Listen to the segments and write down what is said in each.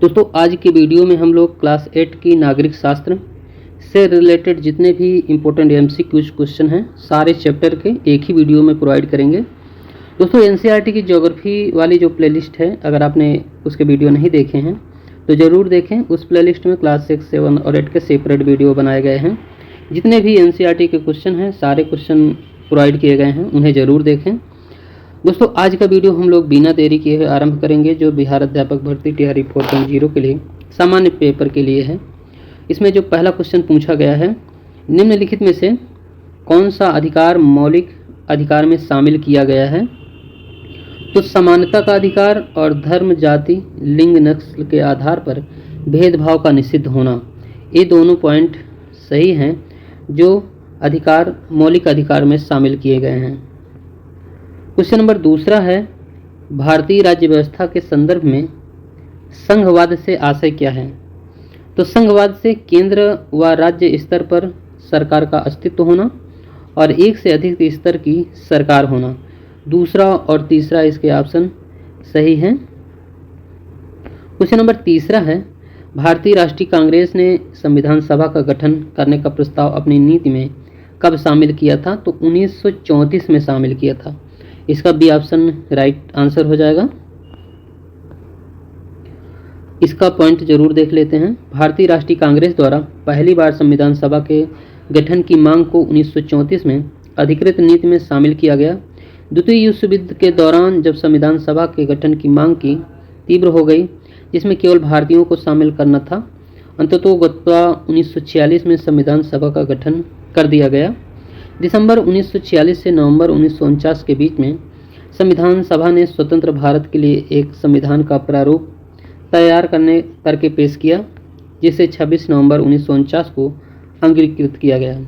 दोस्तों आज की वीडियो में हम लोग क्लास 8 की नागरिक शास्त्र से रिलेटेड जितने भी इम्पोर्टेंट एमसीक्यूज क्वेश्चन हैं सारे चैप्टर के एक ही वीडियो में प्रोवाइड करेंगे। दोस्तों एनसीईआरटी की ज्योग्राफी वाली जो प्लेलिस्ट है, अगर आपने उसके वीडियो नहीं देखे हैं तो ज़रूर देखें। उस प्लेलिस्ट में क्लास 6, 7 और 8 के सेपरेट वीडियो बनाए गए हैं। जितने भी एनसीईआरटी के क्वेश्चन हैं सारे क्वेश्चन प्रोवाइड किए गए हैं, उन्हें ज़रूर देखें। दोस्तों आज का वीडियो हम लोग बिना देरी किए आरंभ करेंगे, जो बिहार अध्यापक भर्ती टीआरई 4.0 के लिए सामान्य पेपर के लिए है। इसमें जो पहला क्वेश्चन पूछा गया है, निम्नलिखित में से कौन सा अधिकार मौलिक अधिकार में शामिल किया गया है? तो समानता का अधिकार और धर्म, जाति, लिंग, नस्ल के आधार पर भेदभाव का निषिद्ध होना, ये दोनों पॉइंट सही हैं जो अधिकार मौलिक अधिकार में शामिल किए गए हैं। क्वेश्चन नंबर दूसरा है, भारतीय राज्य व्यवस्था के संदर्भ में संघवाद से आशय क्या है? तो संघवाद से केंद्र व राज्य स्तर पर सरकार का अस्तित्व होना और एक से अधिक स्तर की सरकार होना। दूसरा और तीसरा इसके ऑप्शन सही हैं। क्वेश्चन नंबर तीसरा है, भारतीय राष्ट्रीय कांग्रेस ने संविधान सभा का गठन करने का प्रस्ताव अपनी नीति में कब शामिल किया था? तो 1934 में शामिल किया था। इसका बी ऑप्शन राइट आंसर हो जाएगा। इसका पॉइंट जरूर देख लेते हैं। भारतीय राष्ट्रीय कांग्रेस द्वारा पहली बार संविधान सभा के गठन की मांग को 1934 में अधिकृत नीति में शामिल किया गया। द्वितीय विश्व युद्ध के दौरान जब संविधान सभा के गठन की मांग की तीव्र हो गई, जिसमें केवल भारतीयों को शामिल करना था, अंततोगत्वा 1946 में संविधान सभा का गठन कर दिया गया। दिसंबर 1946 से नवंबर 1949 के बीच में संविधान सभा ने स्वतंत्र भारत के लिए एक संविधान का प्रारूप तैयार करके पेश किया, जिसे 26 नवंबर 1949 को अंगीकृत किया गया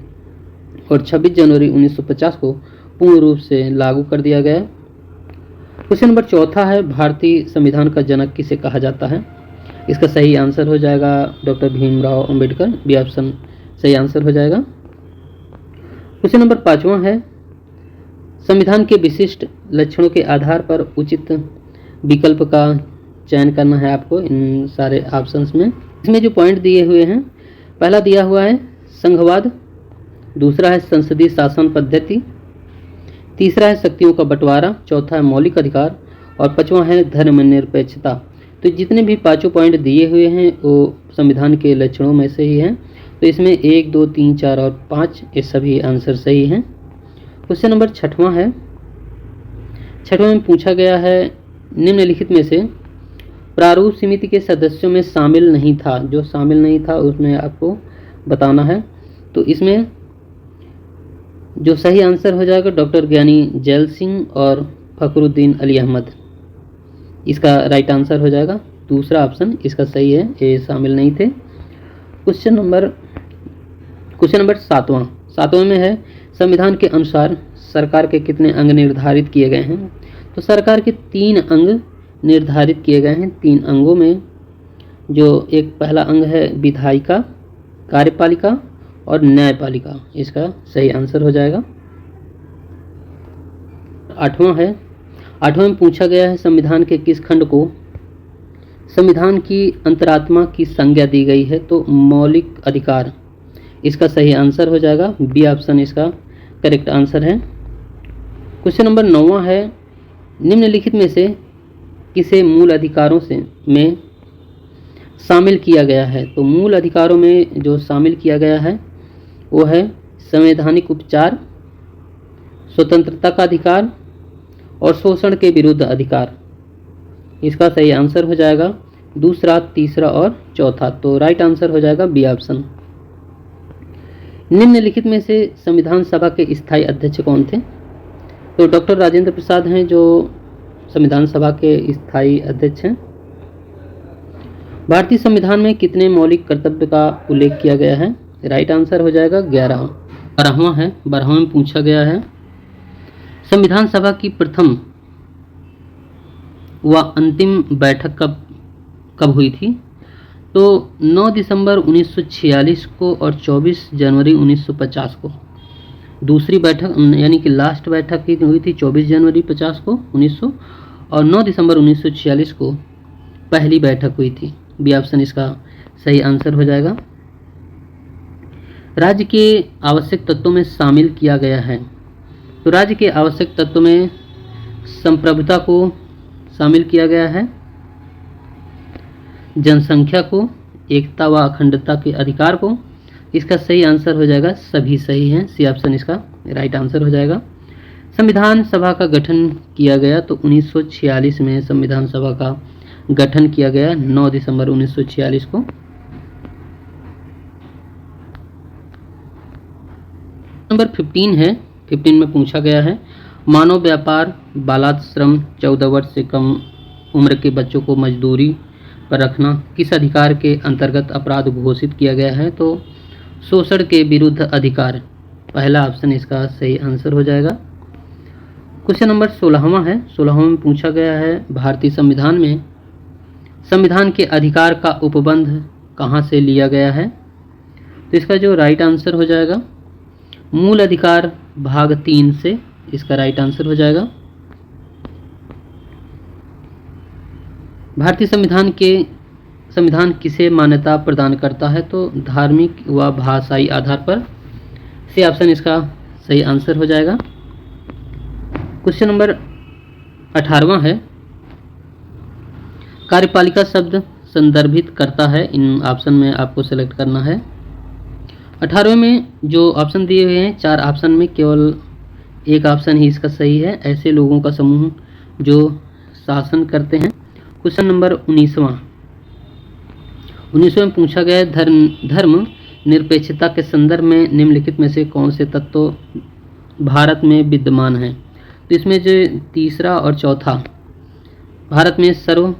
और 26 जनवरी 1950 को पूर्ण रूप से लागू कर दिया गया। क्वेश्चन नंबर चौथा है, भारतीय संविधान का जनक किसे कहा जाता है? इसका सही आंसर हो जाएगा doctor Bhimrao Ambedkar. B option सही आंसर हो जाएगा। क्वेश्चन नंबर 5वां है, संविधान के विशिष्ट लक्षणों के आधार पर उचित विकल्प का चयन करना है आपको इन सारे ऑप्शंस में। इसमें जो पॉइंट दिए हुए हैं, पहला दिया हुआ है संघवाद, दूसरा है संसदीय शासन पद्धति, तीसरा है शक्तियों का बंटवारा, चौथा है मौलिक अधिकार और पांचवा है धर्मनिरपेक्षता। तो जितने भी पांचों पॉइंट दिए हुए हैं वो संविधान के लक्षणों में से ही हैं। तो इसमें 1, 2, 3, 4 और 5 ये सभी आंसर सही हैं। क्वेश्चन नंबर 6वां है, 6वां में पूछा गया है, निम्नलिखित में से प्रारूप समिति के सदस्यों में शामिल नहीं था। जो शामिल नहीं था उसमें आपको बताना है। तो इसमें जो सही आंसर हो जाएगा डॉक्टर ज्ञानी जैल सिंह और फखरुद्दीन अली अहमद, इसका राइट आंसर हो जाएगा। दूसरा ऑप्शन इसका सही है, ये शामिल नहीं थे। क्वेश्चन नंबर 7वां में है, संविधान के अनुसार सरकार के कितने अंग निर्धारित किए गए हैं? तो सरकार के 3 अंग निर्धारित किए गए हैं। 3 अंगों में जो एक पहला अंग है विधायिका, कार्यपालिका और न्यायपालिका, इसका सही आंसर हो जाएगा। 8वां है, 8वें में पूछा गया है, संविधान के किस खंड को संविधान की अंतरात्मा की संज्ञा दी गई है? तो मौलिक अधिकार, इसका सही आंसर हो जाएगा। बी ऑप्शन इसका करेक्ट आंसर है। क्वेश्चन नंबर 9वां है, निम्नलिखित में से किसे मूल अधिकारों में शामिल किया गया है? तो मूल अधिकारों में जो शामिल किया गया है वो है संवैधानिक उपचार, स्वतंत्रता का अधिकार और शोषण के विरुद्ध अधिकार। इसका सही आंसर हो जाएगा दूसरा, तीसरा और चौथा। तो राइट आंसर हो जाएगा बी ऑप्शन। निम्नलिखित में से संविधान सभा के स्थायी अध्यक्ष कौन थे? तो डॉक्टर राजेंद्र प्रसाद हैं जो संविधान सभा के स्थायी अध्यक्ष हैं। भारतीय संविधान में कितने मौलिक कर्तव्य का उल्लेख किया गया है? राइट आंसर हो जाएगा 11। 12वां है, 12वें में पूछा गया है, संविधान सभा की प्रथम व अंतिम बैठक कब हुई थी? तो 9 दिसंबर 1946 को और 24 जनवरी 1950 को। दूसरी बैठक यानी कि लास्ट बैठक की हुई थी 24 जनवरी 50 को 1900 और 9 दिसंबर 1946 को पहली बैठक हुई थी। बी ऑप्शन इसका सही आंसर हो जाएगा। राज्य के आवश्यक तत्वों में शामिल किया गया है, तो राज्य के आवश्यक तत्वों में संप्रभुता को शामिल किया गया है, जनसंख्या को, एकता व अखंडता के अधिकार को। इसका सही आंसर हो जाएगा सभी सही हैं, सी ऑप्शन इसका राइट आंसर हो जाएगा। संविधान सभा का गठन किया गया, तो 1946 में संविधान सभा का गठन किया गया 9 दिसंबर 1946 को। नंबर 15 है, 15 में पूछा गया है मानव व्यापार, बालात श्रम, 14 वर्ष से कम उम्र के बच्चों को मजदूरी पर रखना किस अधिकार के अंतर्गत अपराध घोषित किया गया है, तो शोषण के विरुद्ध अधिकार, पहला ऑप्शन इसका सही आंसर हो जाएगा। क्वेश्चन नंबर 16वां है, 16वां में पूछा गया है भारतीय संविधान में संविधान के अधिकार का उपबंध कहाँ से लिया गया है, तो इसका जो राइट आंसर हो जाएगा मूल अधिकार भाग 3 से, इसका राइट आंसर हो जाएगा। भारतीय संविधान किसे मान्यता प्रदान करता है, तो धार्मिक व भाषाई आधार पर, सी ऑप्शन इसका सही आंसर हो जाएगा। क्वेश्चन नंबर 18वां है कार्यपालिका शब्द संदर्भित करता है, इन ऑप्शन में आपको सेलेक्ट करना है। 18वें में जो ऑप्शन दिए हुए हैं 4 ऑप्शन में केवल एक ऑप्शन ही इसका सही है, ऐसे लोगों का समूह जो शासन करते हैं। क्वेश्चन नंबर 19वां में पूछा गया धर्म निरपेक्षता के संदर्भ में निम्नलिखित में से कौन से तत्व भारत में विद्यमान हैं, तो इसमें जो तीसरा और चौथा, भारत में सर्व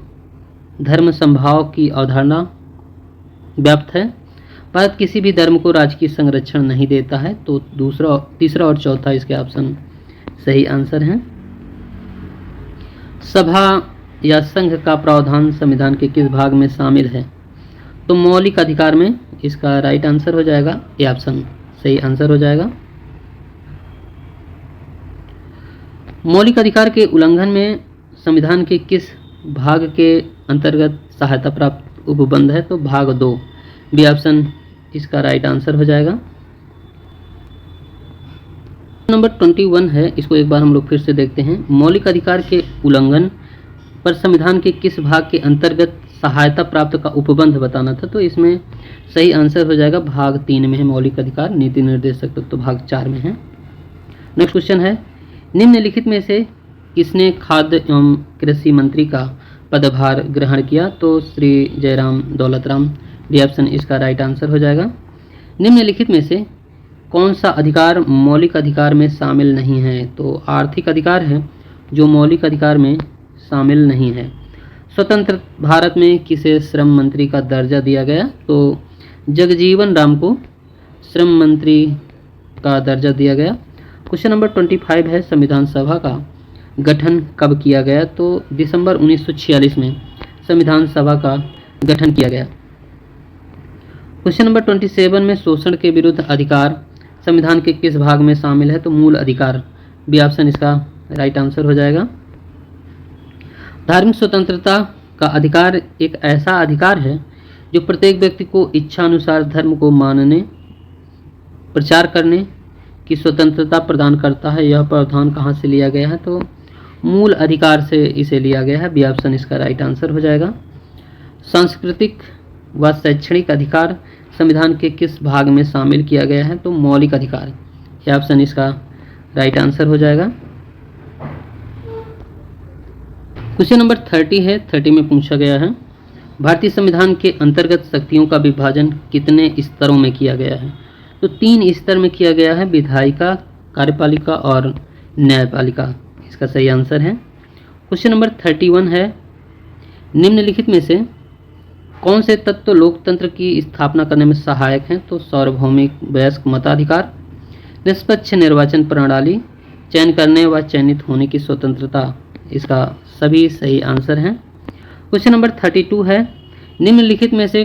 धर्म संभाव की अवधारणा व्याप्त है, भारत किसी भी धर्म को राजकीय संरक्षण नहीं देता है, तो तीसरा और चौथा इसके ऑप्शन सही आंसर हैं। सभा या संघ का प्रावधान संविधान के किस भाग में शामिल है, तो मौलिक अधिकार में, इसका राइट आंसर हो जाएगा, ये ऑप्शन सही आंसर हो जाएगा। मौलिक अधिकार के उल्लंघन में संविधान के किस भाग के अंतर्गत सहायता प्राप्त उपबंध है, तो भाग 2, बी ऑप्शन इसका राइट आंसर हो जाएगा। नंबर 21 है, इसको एक बार हम लोग फिर से देखते हैं। मौलिक अधिकार के उल्लंघन पर संविधान के किस भाग के अंतर्गत सहायता प्राप्त का उपबंध बताना था, तो इसमें सही आंसर हो जाएगा भाग 3 में है मौलिक अधिकार, नीति निर्देशक तो भाग 4 में है। नेक्स्ट क्वेश्चन है निम्नलिखित में से किसने खाद्य एवं कृषि मंत्री का पदभार ग्रहण किया, तो श्री जयराम दौलतराम, डी ऑप्शन इसका राइट आंसर हो जाएगा। निम्नलिखित में से कौन सा अधिकार मौलिक अधिकार में शामिल नहीं है, तो आर्थिक अधिकार है जो मौलिक अधिकार में शामिल नहीं है। स्वतंत्र भारत में किसे श्रम मंत्री का दर्जा दिया गया, तो जगजीवन राम को श्रम मंत्री का दर्जा दिया गया। क्वेश्चन नंबर 25 है संविधान सभा का गठन कब किया गया, तो दिसंबर 1946 में संविधान सभा का गठन किया गया। क्वेश्चन नंबर 27 में शोषण के विरुद्ध अधिकार संविधान के किस भाग में शामिल है, तो मूल अधिकार, बी ऑप्शन इसका राइट आंसर हो जाएगा। धार्मिक स्वतंत्रता का अधिकार एक ऐसा अधिकार है जो प्रत्येक व्यक्ति को इच्छा अनुसार धर्म को मानने, प्रचार करने की स्वतंत्रता प्रदान करता है। यह प्रावधान कहाँ से लिया गया है, तो मूल अधिकार से इसे लिया गया है, बी ऑप्शन इसका राइट आंसर हो जाएगा। सांस्कृतिक व शैक्षणिक अधिकार संविधान के किस भाग में शामिल किया गया है, तो मौलिक अधिकार, यह ऑप्शन इसका राइट आंसर हो जाएगा। क्वेश्चन नंबर 30 है, 30 में पूछा गया है भारतीय संविधान के अंतर्गत शक्तियों का विभाजन कितने स्तरों में किया गया है, तो 3 स्तर में किया गया है, विधायिका, कार्यपालिका और न्यायपालिका, इसका सही आंसर है। क्वेश्चन नंबर 31 है निम्नलिखित में से कौन से तत्व लोकतंत्र की स्थापना करने में सहायक हैं, तो सार्वभौमिक वयस्क मताधिकार, निष्पक्ष निर्वाचन प्रणाली, चयन करने व चयनित होने की स्वतंत्रता, इसका सभी सही आंसर हैं। क्वेश्चन नंबर 32 है निम्नलिखित में से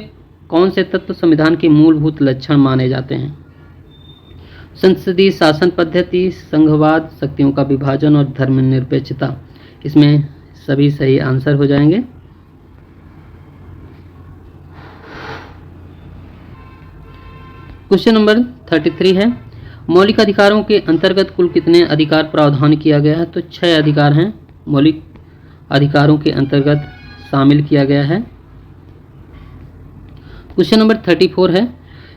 कौन से तत्व संविधान के मूलभूत लक्षण माने जाते हैं, संसदीय शासन पद्धति, संघवाद, शक्तियों का विभाजन और धर्मनिरपेक्षता, इसमें सभी सही आंसर हो जाएंगे। क्वेश्चन नंबर 33 है, मौलिक अधिकारों के अंतर्गत कुल कितने अधिकार प्रावधान किया गया है? तो 6 अधिकार हैं मौलिक अधिकारों के अंतर्गत शामिल किया गया है। क्वेश्चन नंबर 34 है,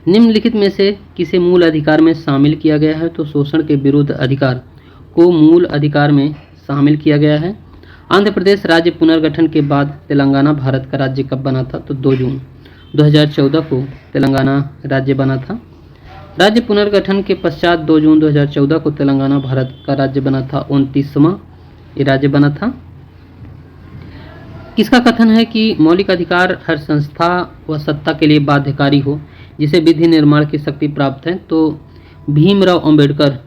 निम्नलिखित में से किसे मूल अधिकार में शामिल किया गया है? तो शोषण के विरुद्ध अधिकार को मूल अधिकार में शामिल किया गया है। आंध्र प्रदेश राज्य पुनर्गठन के बाद तेलंगाना भारत का राज्य कब बना था? तो 2 जून 2014 को तेलंगाना राज्य बना था। राज्य पुनर्गठन के पश्चात 2 जून 2014 को तेलंगाना भारत का राज्य बना था। 29वां ये राज्य बना था। किसका कथन है कि मौलिक अधिकार हर संस्था व सत्ता के लिए बाध्यकारी हो जिसे विधि निर्माण की शक्ति प्राप्त है? तो भीमराव अंबेडकर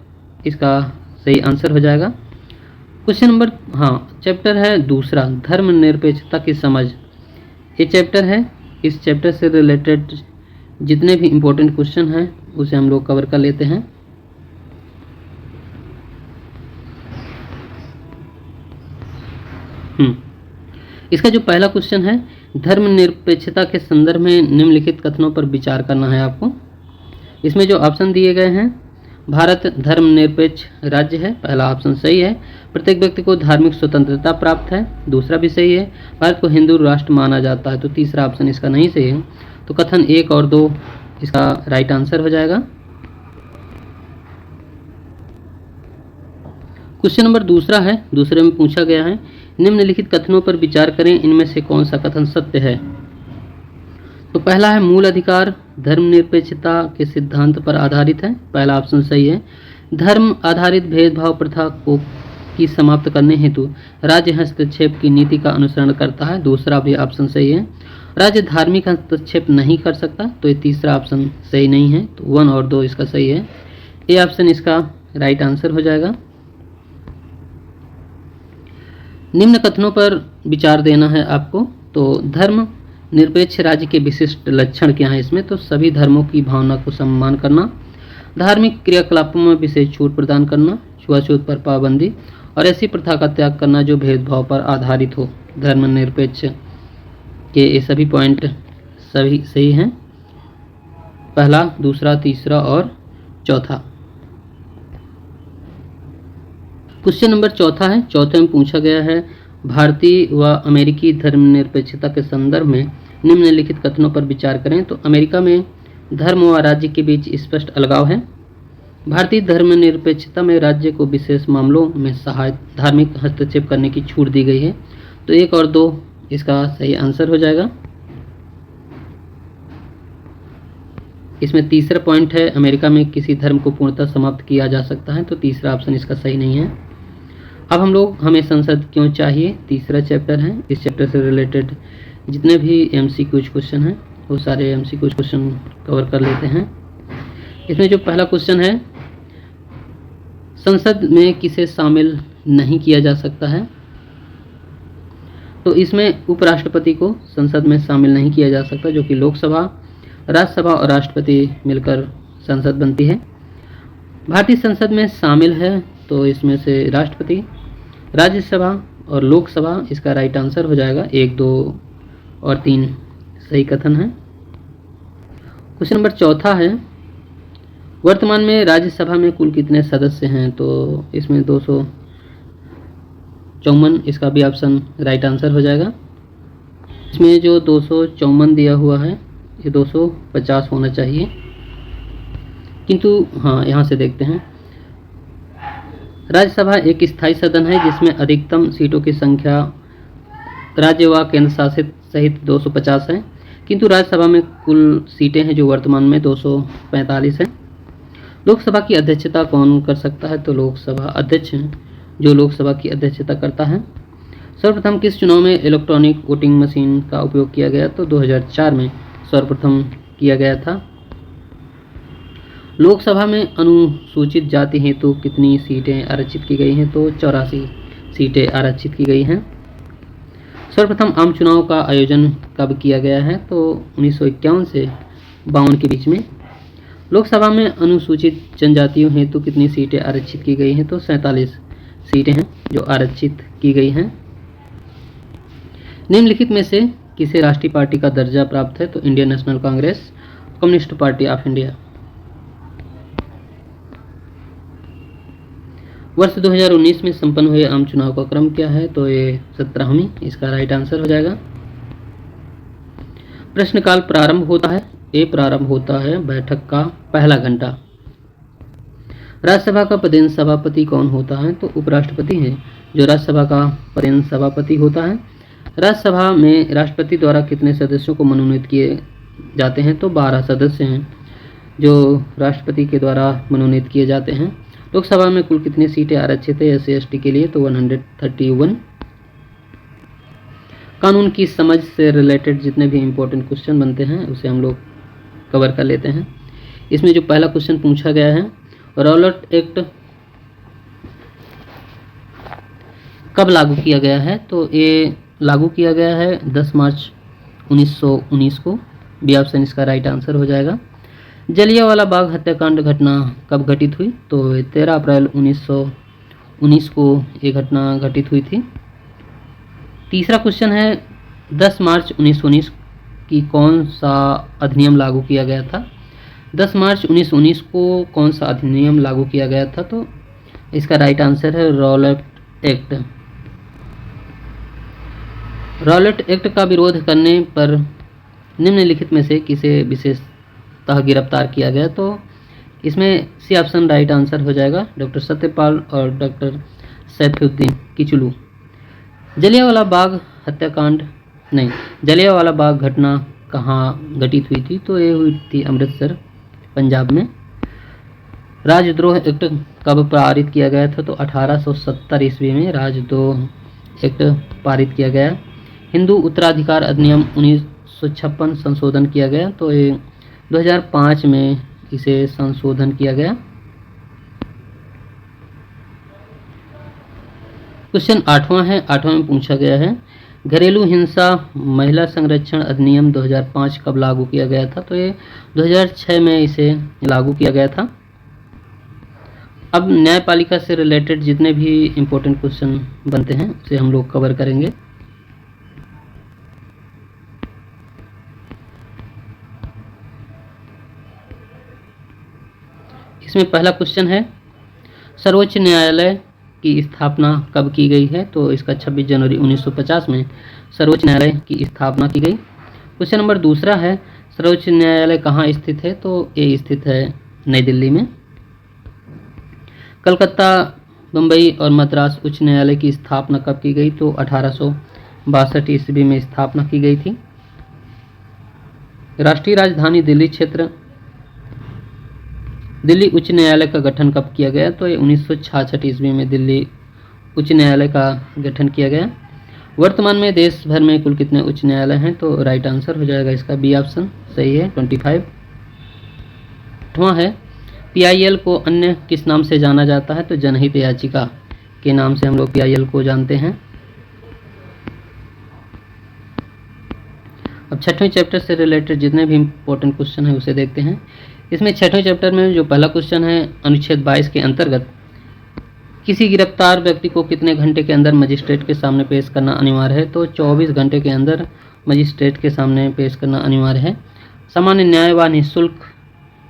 इसका सही आंसर हो जाएगा। क्वेश्चन नंबर चैप्टर है दूसरा, धर्मनिरपेक्षता की समझ। ये चैप्टर है, इस चैप्टर से रिलेटेड जितने भी इम्पोर्टेंट क्वेश्चन हैं उसे हम लोग कवर कर लेते हैं। इसका जो पहला क्वेश्चन है, धर्मनिरपेक्षता के संदर्भ में निम्नलिखित कथनों पर विचार करना है आपको। इसमें जो ऑप्शन दिए गए हैं, भारत धर्मनिरपेक्ष राज्य है, पहला ऑप्शन सही है। प्रत्येक व्यक्ति को धार्मिक स्वतंत्रता प्राप्त है, दूसरा भी सही है। भारत को हिंदू राष्ट्र माना जाता है, तो तीसरा ऑप्शन इसका नहीं सही है। तो कथन 1 और 2 इसका राइट आंसर हो जाएगा। क्वेश्चन नंबर दूसरा है, दूसरे में पूछा गया है, निम्नलिखित कथनों पर विचार करें, इनमें से कौन सा कथन सत्य है? तो पहला है, मूल अधिकार धर्मनिरपेक्षता के सिद्धांत पर आधारित है, पहला ऑप्शन सही है। धर्म आधारित भेदभाव प्रथा को की समाप्त करने हेतु राज्य हस्तक्षेप की नीति का अनुसरण करता है, दूसरा भी ऑप्शन सही है। राज्य धार्मिक हस्तक्षेप नहीं कर सकता, तो ये तीसरा ऑप्शन सही नहीं है, तो 1 और 2 इसका सही है। ये ऑप्शन इसका राइट आंसर हो जाएगा। निम्न कथनों पर विचार देना है आपको। तो धर्म निरपेक्ष राज्य के विशिष्ट लक्षण क्या हैं इसमें? तो सभी धर्मों की भावना को सम्मान करना, धार्मिक क्रियाकलापों में विशेष छूट प्रदान करना, छुआछूत पर पाबंदी और ऐसी प्रथा का त्याग करना जो भेदभाव पर आधारित हो। धर्मनिरपेक्ष के ये सभी पॉइंट सभी सही हैं, पहला, दूसरा, तीसरा और चौथा। क्वेश्चन नंबर चौथा है, चौथे में पूछा गया है, भारतीय व अमेरिकी धर्मनिरपेक्षता के संदर्भ में निम्नलिखित कथनों पर विचार करें। तो अमेरिका में धर्म व राज्य के बीच स्पष्ट अलगाव है। भारतीय धर्मनिरपेक्षता में राज्य को विशेष मामलों में धार्मिक हस्तक्षेप करने की छूट दी गई है, तो 1 और 2 इसका सही आंसर हो जाएगा। इसमें तीसरा पॉइंट है, अमेरिका में किसी धर्म को पूर्णतः समाप्त किया जा सकता है, तो तीसरा ऑप्शन इसका सही नहीं है। अब हम लोग हमें संसद क्यों चाहिए, तीसरा चैप्टर है। इस चैप्टर से रिलेटेड जितने भी MCQ क्वेश्चन हैं वो सारे MCQ क्वेश्चन कवर कर लेते हैं। इसमें जो पहला क्वेश्चन है, संसद में किसे शामिल नहीं किया जा सकता है? तो इसमें उपराष्ट्रपति को संसद में शामिल नहीं किया जा सकता, जो कि लोकसभा, राज्यसभा और राष्ट्रपति मिलकर संसद बनती है। भारतीय संसद में शामिल है तो इसमें से राष्ट्रपति, राज्यसभा और लोकसभा इसका राइट आंसर हो जाएगा। 1, 2 और 3 सही कथन है। क्वेश्चन नंबर चौथा है, वर्तमान में राज्यसभा में कुल कितने सदस्य हैं? तो इसमें 254 इसका भी ऑप्शन राइट आंसर हो जाएगा। इसमें जो 254 दिया हुआ है ये 250 होना चाहिए, किंतु यहाँ से देखते हैं। राज्यसभा एक स्थायी सदन है जिसमें अधिकतम सीटों की संख्या राज्य व केंद्र शासित सहित 250 है, किंतु राज्यसभा में कुल सीटें हैं जो वर्तमान में 245 है। लोकसभा की अध्यक्षता कौन कर सकता है? तो लोकसभा अध्यक्ष जो लोकसभा की अध्यक्षता करता है। सर्वप्रथम किस चुनाव में इलेक्ट्रॉनिक वोटिंग मशीन का उपयोग किया गया? तो 2004 में सर्वप्रथम किया गया था। लोकसभा में अनुसूचित जाति हेतु कितनी सीटें आरक्षित की गई हैं? तो 84 सीटें आरक्षित की गई हैं। सर्वप्रथम आम चुनाव का आयोजन कब किया गया है? तो 1951 से 52 के बीच में। लोकसभा में अनुसूचित जनजातियों हेतु कितनी सीटें आरक्षित की गई हैं? तो 47 सीटें हैं जो आरक्षित की गई हैं। निम्नलिखित में से किसे राष्ट्रीय पार्टी का दर्जा प्राप्त है? तो Indian national Congress, communist party of India. वर्ष 2019 में संपन्न हुए आम चुनाव का क्रम क्या है? तो ये 17वीं इसका राइट आंसर हो जाएगा। प्रश्नकाल प्रारंभ होता है, ये प्रारंभ होता है बैठक का पहला घंटा। राज्यसभा का पदेन सभापति कौन होता है? तो उपराष्ट्रपति हैं जो राज्यसभा का पदेन सभापति होता है। राज्यसभा में राष्ट्रपति द्वारा कितने सदस्यों को मनोनीत किए जाते हैं? तो 12 सदस्य हैं जो राष्ट्रपति के द्वारा मनोनीत किए जाते हैं। लोकसभा में कुल कितनी सीटें आरक्षित है SC/ST के लिए? तो 131। कानून की समझ से रिलेटेड जितने भी इम्पोर्टेंट क्वेश्चन बनते हैं उसे हम लोग कवर कर लेते हैं। इसमें जो पहला क्वेश्चन पूछा गया है, रॉलेट एक्ट कब लागू किया गया है? तो ये लागू किया गया है 10 मार्च 1919 को। बी ऑप्शन इसका राइट आंसर हो जाएगा। जलियांवाला बाग हत्याकांड घटना कब घटित हुई? तो 13 अप्रैल 1919 को ये घटना घटित हुई थी। तीसरा क्वेश्चन है 10 मार्च 1919 की कौन सा अधिनियम लागू किया गया था? 10 मार्च 1919 को कौन सा अधिनियम लागू किया गया था? तो इसका राइट आंसर है रॉलेट एक्ट। रॉलेट एक्ट का विरोध करने पर निम्नलिखित में से किसे विशेषतः गिरफ्तार किया गया? तो इसमें सी ऑप्शन राइट आंसर हो जाएगा, डॉक्टर सत्यपाल और डॉक्टर सैफुद्दीन किचलू। जलियांवाला बाग हत्याकांड नहीं, जलियांवाला बाग घटना कहाँ घटित हुई थी? तो ये हुई थी अमृतसर, पंजाब में। राजद्रोह एक्ट कब पारित किया गया था? तो 1870 ईस्वी में राजद्रोह एक्ट पारित किया गया। हिंदू उत्तराधिकार अधिनियम 1956 संशोधन किया गया, तो ये 2005 में इसे संशोधन किया गया। क्वेश्चन 8वां है, 8वां में पूछा गया है घरेलू हिंसा महिला संरक्षण अधिनियम 2005 कब लागू किया गया था? तो ये 2006 में इसे लागू किया गया था। अब न्यायपालिका से रिलेटेड जितने भी इम्पोर्टेंट क्वेश्चन बनते हैं उसे हम लोग कवर करेंगे। इसमें पहला क्वेश्चन है सर्वोच्च न्यायालय की स्थापना कब की गई है? तो इसका 26 जनवरी 1950 में सर्वोच्च न्यायालय की स्थापना की गई। क्वेश्चन नंबर दूसरा है सर्वोच्च न्यायालय कहाँ स्थित है? तो ये स्थित है नई दिल्ली में। कलकत्ता, मुंबई और मद्रास उच्च न्यायालय की स्थापना कब की गई? तो 1862 ईस्वी में स्थापना की गई थी। राष्ट्रीय राजधानी दिल्ली क्षेत्र दिल्ली उच्च न्यायालय का गठन कब किया गया? तो ये 1966 ईस्वी में दिल्ली उच्च न्यायालय का गठन किया गया। वर्तमान में देश भर में कुल कितने उच्च न्यायालय हैं? तो राइट आंसर हो जाएगा इसका बी ऑप्शन सही है, 25। 8वां है PIL को अन्य किस नाम से जाना जाता है? तो जनहित याचिका के नाम से हम लोग PIL को जानते हैं। अब 6वें चैप्टर से रिलेटेड जितने भी इम्पोर्टेंट क्वेश्चन है उसे देखते हैं। इसमें 6वें चैप्टर में जो पहला क्वेश्चन है अनुच्छेद 22 के अंतर्गत किसी गिरफ्तार व्यक्ति को कितने घंटे के अंदर मजिस्ट्रेट के सामने पेश करना अनिवार्य है? तो 24 घंटे के अंदर मजिस्ट्रेट के सामने पेश करना अनिवार्य है। सामान्य न्याय व निःशुल्क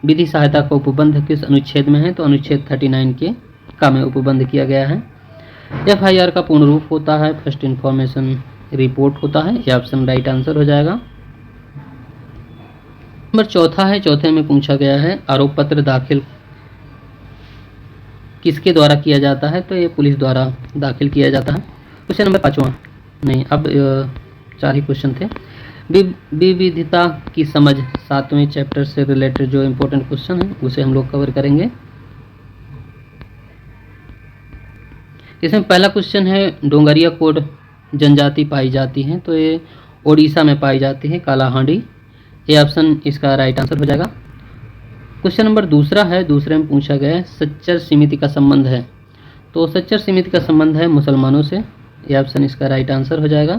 विधि सहायता का उपबंध किस अनुच्छेद में है? तो अनुच्छेद 39 के का में उपबंध किया गया है। FIR का पूर्ण रूप होता है फर्स्ट इन्फॉर्मेशन रिपोर्ट होता है, यह ऑप्शन राइट आंसर हो जाएगा। नंबर चौथा है, चौथे में पूछा गया है आरोप पत्र दाखिल किसके द्वारा किया जाता है? तो ये पुलिस द्वारा दाखिल किया जाता है। क्वेश्चन नंबर 5वां नहीं, अब 4 ही क्वेश्चन थे। विविधता की समझ 7वें चैप्टर से रिलेटेड जो इम्पोर्टेंट क्वेश्चन है उसे हम लोग कवर करेंगे। इसमें पहला क्वेश्चन है डोंगरिया कोड जनजाति पाई जाती है? तो ये ओडिशा में पाई जाती है, कालाहांडी। ये ऑप्शन इसका राइट आंसर हो जाएगा। क्वेश्चन नंबर दूसरा है, दूसरे में पूछा गया है सच्चर समिति का संबंध है? तो सच्चर समिति का संबंध है मुसलमानों से, ये ऑप्शन इसका राइट आंसर हो जाएगा।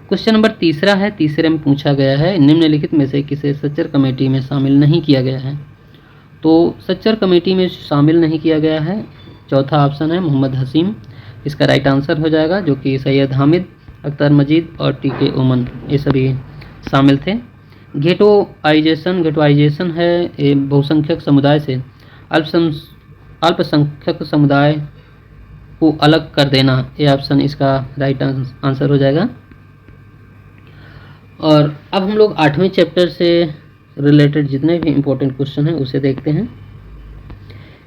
क्वेश्चन नंबर तीसरा है, तीसरे में पूछा गया है निम्नलिखित में से किसे सच्चर कमेटी में शामिल नहीं किया गया है? तो सच्चर कमेटी में शामिल नहीं किया गया है, चौथा ऑप्शन है मोहम्मद हसीम, इसका राइट आंसर हो जाएगा, जो कि सैयद हामिद, अख्तर मजीद और TK ओमन ये सभी शामिल थे। गेटोइजेशन है बहुसंख्यक समुदाय से अल्पसंख्यक समुदाय को अलग कर देना, ये ऑप्शन इसका राइट आंसर हो जाएगा। और अब हम लोग 8वें चैप्टर से रिलेटेड जितने भी इम्पोर्टेंट क्वेश्चन हैं उसे देखते हैं।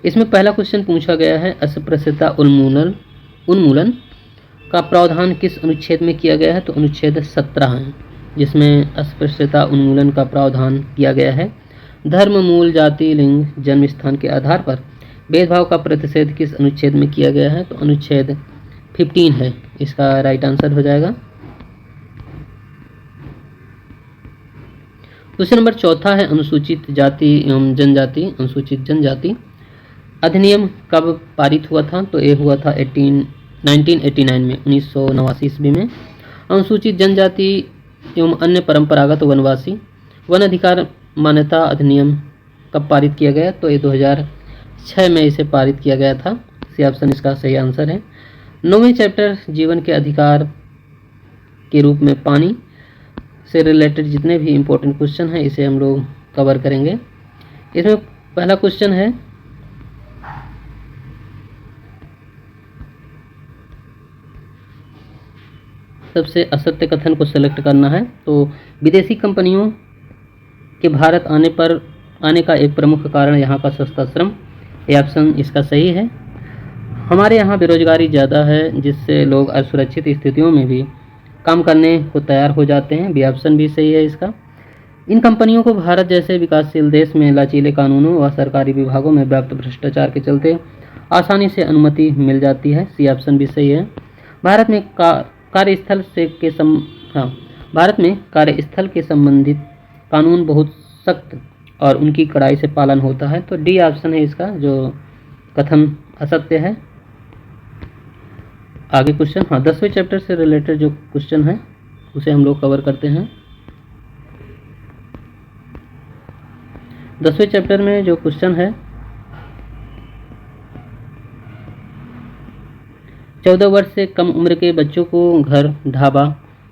इसमें पहला क्वेश्चन पूछा गया है, अस्पृश्यता उन्मूलन का प्रावधान किस अनुच्छेद में किया गया है? तो अनुच्छेद 17 है, जिसमें अस्पृश्यता उन्मूलन का प्रावधान किया गया है। धर्म, मूल, जाति, लिंग, जन्म स्थान के आधार पर भेदभाव का प्रतिषेध किस अनुच्छेद में किया गया है? तो अनुच्छेद 15 है, इसका राइट आंसर हो जाएगा। क्वेश्चन नंबर 4 है, अनुसूचित जाति एवं जनजाति अधिनियम कब पारित हुआ था? तो ये हुआ था 1989 में, 1989 ईस्वी में। अनुसूचित जनजाति एवं अन्य परंपरागत वनवासी वन अधिकार मान्यता अधिनियम कब पारित किया गया? तो ये 2006 में इसे पारित किया गया था। सी ऑप्शन इसका सही आंसर है। 9वें चैप्टर जीवन के अधिकार के रूप में पानी से रिलेटेड जितने भी इम्पोर्टेंट क्वेश्चन हैं इसे हम लोग कवर करेंगे। इसमें पहला क्वेश्चन है, सबसे असत्य कथन को सेलेक्ट करना है। तो विदेशी कंपनियों के भारत आने का एक प्रमुख कारण यहाँ का सस्ता श्रम, ये ऑप्शन इसका सही है। हमारे यहाँ बेरोजगारी ज़्यादा है, जिससे लोग असुरक्षित स्थितियों में भी काम करने को तैयार हो जाते हैं, बी ऑप्शन भी सही है इसका। इन कंपनियों को भारत जैसे विकासशील देश में लचीले कानूनों व सरकारी विभागों में व्याप्त भ्रष्टाचार के चलते आसानी से अनुमति मिल जाती है, सी ऑप्शन भी सही है। भारत में कार्यस्थल के संबंधित कानून बहुत सख्त और उनकी कड़ाई से पालन होता है, तो डी ऑप्शन है इसका जो कथन असत्य है। आगे क्वेश्चन, 10वें चैप्टर से रिलेटेड जो क्वेश्चन है उसे हम लोग कवर करते हैं। 10वें चैप्टर में जो क्वेश्चन है, 14 वर्ष से कम उम्र के बच्चों को घर, ढाबा,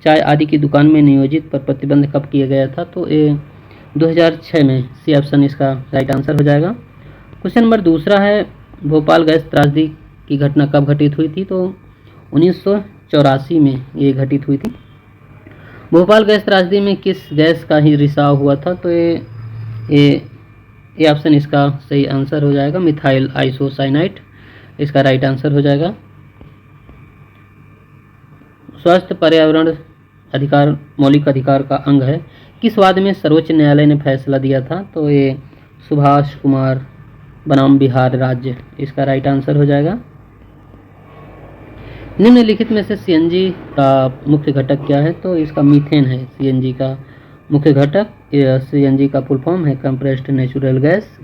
चाय आदि की दुकान में नियोजित पर प्रतिबंध कब किया गया था? तो ये 2006 में, सी ऑप्शन इसका राइट आंसर हो जाएगा। क्वेश्चन नंबर 2 है, भोपाल गैस त्रासदी की घटना कब घटित हुई थी? तो 1984 में ये घटित हुई थी। भोपाल गैस त्रासदी में किस गैस का ही रिसाव हुआ था? तो ये ऑप्शन इसका सही आंसर हो जाएगा, मिथाइल आइसोसाइनाइड, इसका राइट आंसर हो जाएगा। स्वास्थ्य पर्यावरण अधिकार मौलिक अधिकार का अंग है, किस वाद में सर्वोच्च न्यायालय ने फैसला दिया था? तो ये सुभाष कुमार बनाम बिहार राज्य, इसका राइट आंसर हो जाएगा। निम्नलिखित में से सीएनजी का मुख्य घटक क्या है? तो इसका मीथेन है सीएनजी का मुख्य घटक। सीएनजी का फुल फॉर्म है कंप्रेस्ड नेचुरल गैस।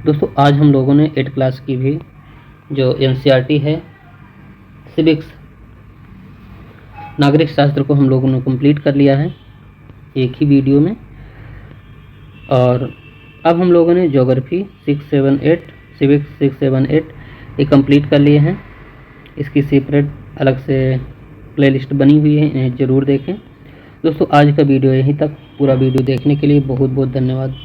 दोस्तों आज हम लोगों ने 8 क्लास की भी जो एनसीईआरटी है सिविक्स नागरिक शास्त्र को हम लोगों ने कंप्लीट कर लिया है एक ही वीडियो में। और अब हम लोगों ने ज्योग्राफी 678 सिविक्स 678 ये कंप्लीट कर लिए हैं। इसकी सेपरेट अलग से प्लेलिस्ट बनी हुई है, इन्हें ज़रूर देखें। दोस्तों आज का वीडियो यहीं तक। पूरा वीडियो देखने के लिए बहुत बहुत धन्यवाद।